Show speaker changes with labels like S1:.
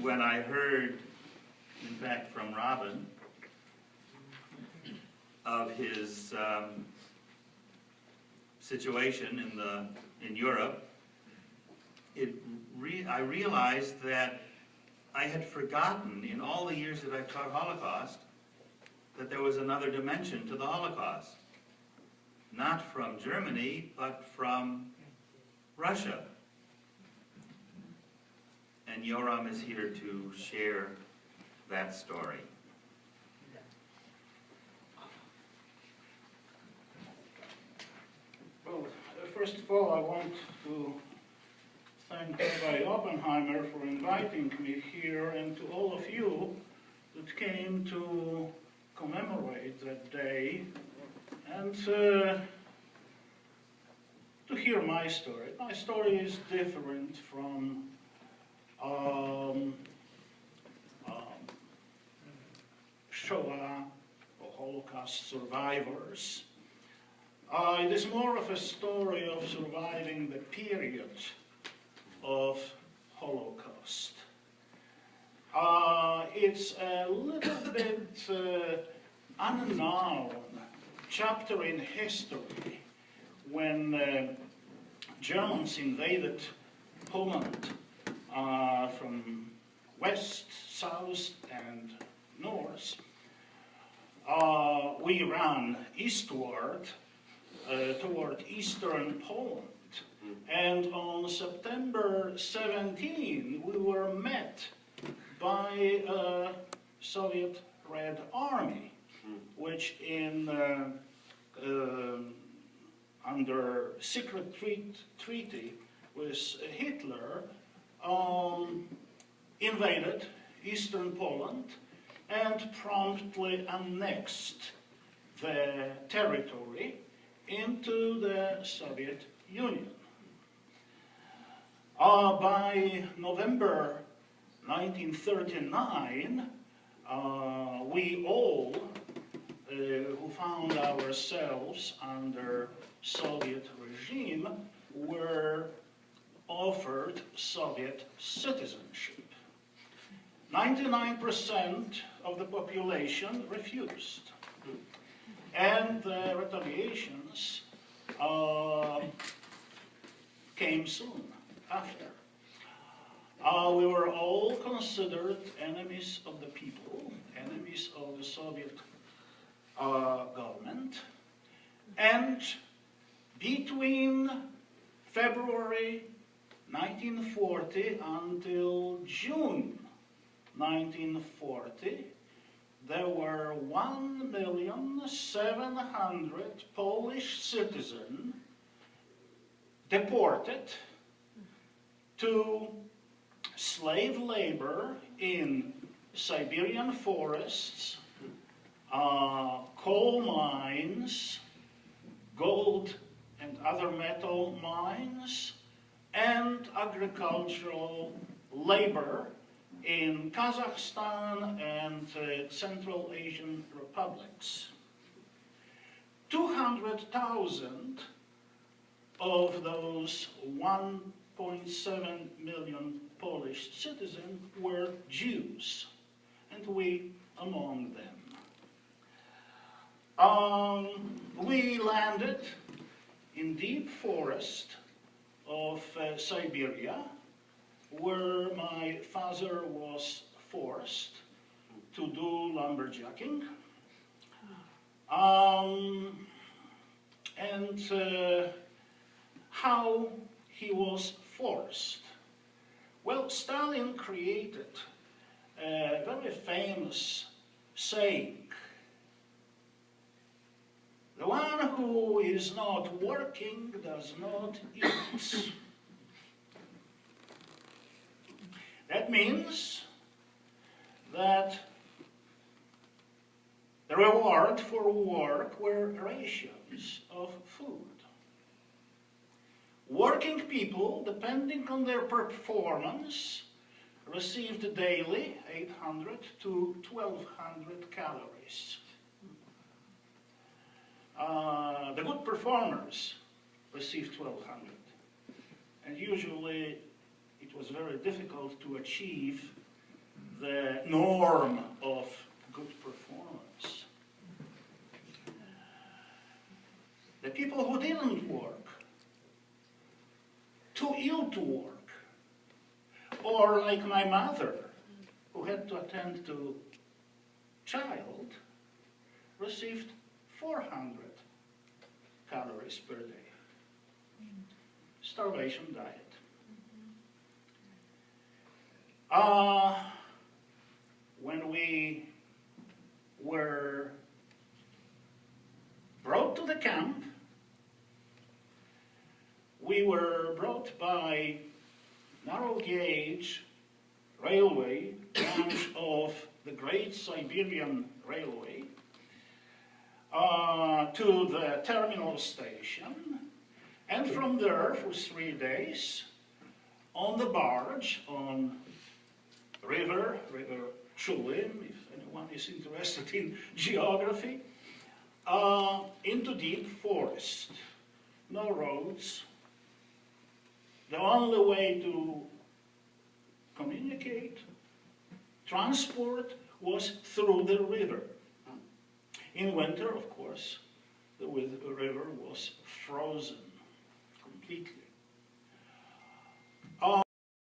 S1: when I heard, in fact, from Robin, of his situation in Europe, I realized that I had forgotten in all the years that I've taught Holocaust that there was another dimension to the Holocaust. Not from Germany, but from Russia. And Yoram is here to share that story.
S2: Well, first of all, I want to thank Rabbi Oppenheimer for inviting me here, and to all of you that came to commemorate that day and to hear my story. My story is different from Shoah or Holocaust survivors. It is more of a story of surviving the period of Holocaust. It's a little bit unknown chapter in history when Germans invaded Poland from west, south, and north. We ran eastward toward eastern Poland. And on September 17, we were met by a Soviet Red Army, which under secret treaty with Hitler invaded eastern Poland and promptly annexed the territory into the Soviet Union. By November 1939, we all who found ourselves under Soviet regime were offered Soviet citizenship. 99% of the population refused. And the retaliations came soon after. We were all considered enemies of the people, enemies of the Soviet government. And between February 1940 until June 1940, there were 1,700,000 Polish citizens deported to slave labor in Siberian forests, coal mines, gold and other metal mines, and agricultural labor in Kazakhstan and Central Asian republics. 200,000 of those 1.7 million Polish citizens were Jews, and we among them. We landed in deep forest of Siberia, where my father was forced to do lumberjacking. How he was forced? Well, Stalin created a very famous saying: the one who is not working does not eat. That means that the reward for work were rations of food. Working people, depending on their performance, received daily 800 to 1,200 calories. The good performers received 1,200. And usually it was very difficult to achieve the norm of good performance. The people who didn't work, too ill to work, or like my mother, who had to attend to child, received 400 calories per day. Starvation diet. When we were brought to the camp, we were brought by narrow gauge railway branch of the Great Siberian Railway to the terminal station, and from there for 3 days on the barge on River Chulim, if anyone is interested in geography, into deep forest. No roads. The only way to communicate, transport, was through the river. In winter, of course, the river was frozen completely.